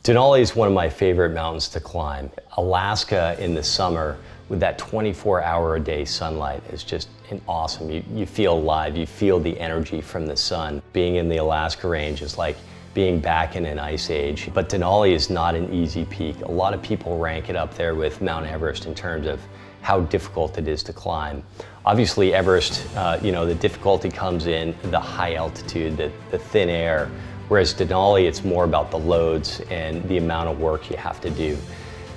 Denali is one of my favorite mountains to climb. Alaska in the summer with that 24-hour-a-day sunlight is just awesome. You feel alive, you feel the energy from the sun. Being in the Alaska range is like being back in an ice age. But Denali is not an easy peak. A lot of people rank it up there with Mount Everest in terms of how difficult it is to climb. Obviously Everest, the difficulty comes in the high altitude, the thin air, whereas Denali, it's more about the loads and the amount of work you have to do.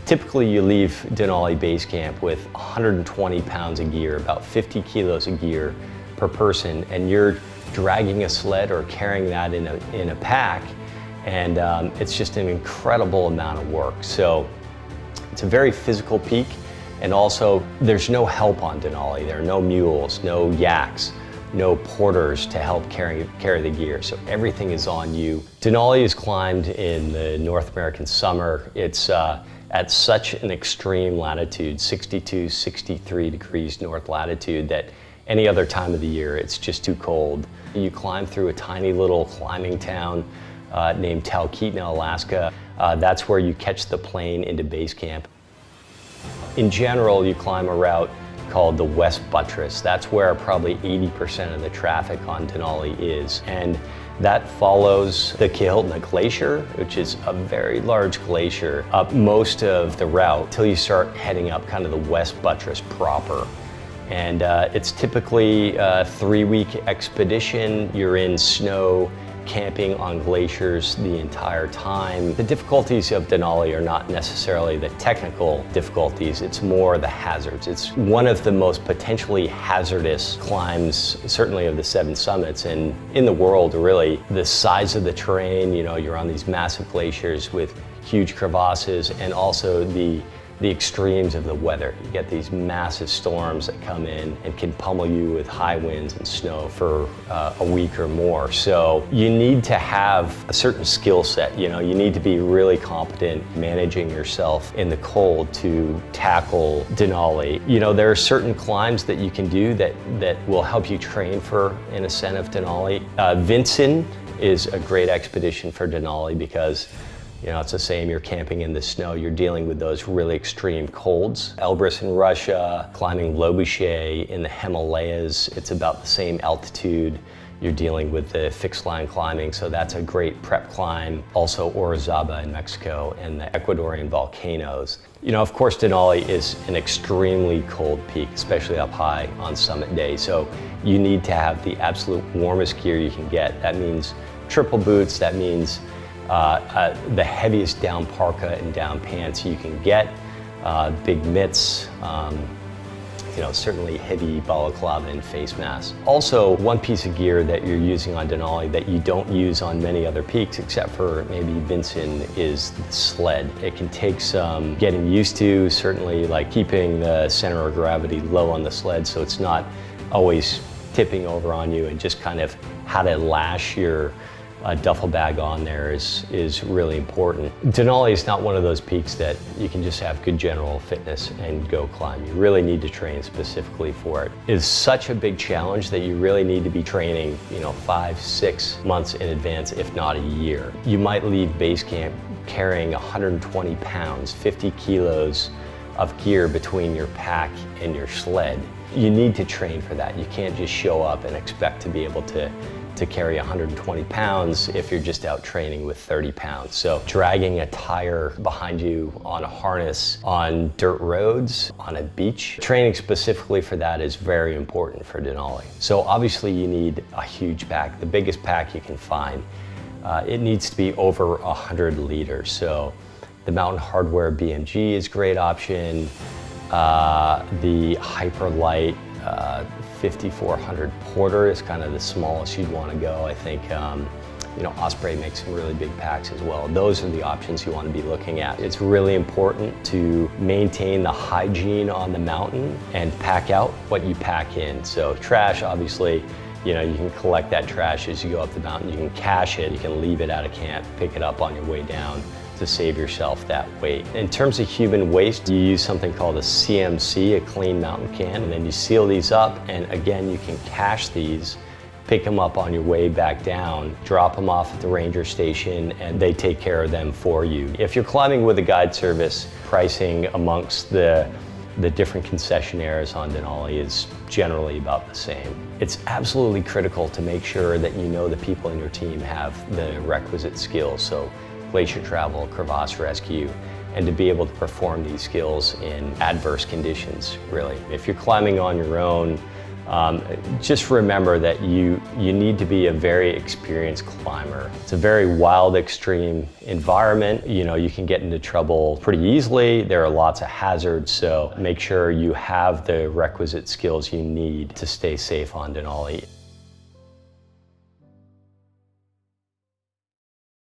Typically you leave Denali Base Camp with 120 pounds of gear, about 50 kilos of gear per person, and you're dragging a sled or carrying that in a pack, and it's just an incredible amount of work. So it's a very physical peak, and also there's no help on Denali. There are no mules, no yaks, no porters to help carry the gear, so everything is on you. Denali is climbed in the North American summer. It's at such an extreme latitude, 62, 63 degrees north latitude, that any other time of the year it's just too cold. You climb through a tiny little climbing town named Talkeetna, Alaska. That's where you catch the plane into base camp. In general, you climb a route called the West Buttress. That's where probably 80% of the traffic on Denali is. And that follows the Kahiltna Glacier, which is a very large glacier, up most of the route till you start heading up kind of the West Buttress proper. And it's typically a 3-week expedition. You're in snow, camping on glaciers the entire time. The difficulties of Denali are not necessarily the technical difficulties, it's more the hazards. It's one of the most potentially hazardous climbs, certainly of the 7 summits, and in the world really. The size of the terrain, you're on these massive glaciers with huge crevasses, and also the extremes of the weather. You get these massive storms that come in and can pummel you with high winds and snow for a week or more. So you need to have a certain skill set. You need to be really competent managing yourself in the cold to tackle Denali. There are certain climbs that you can do that will help you train for an ascent of Denali. Vinson is a great expedition for Denali because it's the same, you're camping in the snow, you're dealing with those really extreme colds. Elbrus in Russia, climbing Lobuche in the Himalayas, it's about the same altitude. You're dealing with the fixed line climbing, so that's a great prep climb. Also Orizaba in Mexico and the Ecuadorian volcanoes. Of course Denali is an extremely cold peak, especially up high on summit day, so you need to have the absolute warmest gear you can get. That means triple boots, that means the heaviest down parka and down pants you can get, big mitts, certainly heavy balaclava and face masks. Also, one piece of gear that you're using on Denali that you don't use on many other peaks except for maybe Vinson is the sled. It can take some getting used to, certainly like keeping the center of gravity low on the sled so it's not always tipping over on you, and just kind of how to lash your duffel bag on there is really important. Denali is not one of those peaks that you can just have good general fitness and go climb. You really need to train specifically for it. It's such a big challenge that you really need to be training 5-6 months in advance, if not a year. You might leave base camp carrying 120 pounds, 50 kilos of gear between your pack and your sled. You need to train for that. You can't just show up and expect to be able to carry 120 pounds if you're just out training with 30 pounds. So dragging a tire behind you on a harness on dirt roads, on a beach, training specifically for that is very important for Denali. So obviously you need a huge pack, the biggest pack you can find. It needs to be over 100 liters. So the Mountain Hardwear BMG is a great option. The Hyperlight 5400 Porter is kind of the smallest you'd want to go. I think Osprey makes some really big packs as well. Those are the options you want to be looking at. It's really important to maintain the hygiene on the mountain and pack out what you pack in. So trash, obviously, you can collect that trash as you go up the mountain. You can cache it, you can leave it out of camp, pick it up on your way down to save yourself that weight. In terms of human waste, you use something called a CMC, a clean mountain can, and then you seal these up, and again, you can cache these pick them up on your way back down, drop them off at the ranger station, and they take care of them for you. If you're climbing with a guide service, pricing amongst the different concessionaires on Denali is generally about the same. It's absolutely critical to make sure that you know the people in your team have the requisite skills, so glacier travel, crevasse rescue, and to be able to perform these skills in adverse conditions, really. If you're climbing on your own, just remember that you need to be a very experienced climber. It's a very wild, extreme environment. You know, you can get into trouble pretty easily. There are lots of hazards, so make sure you have the requisite skills you need to stay safe on Denali.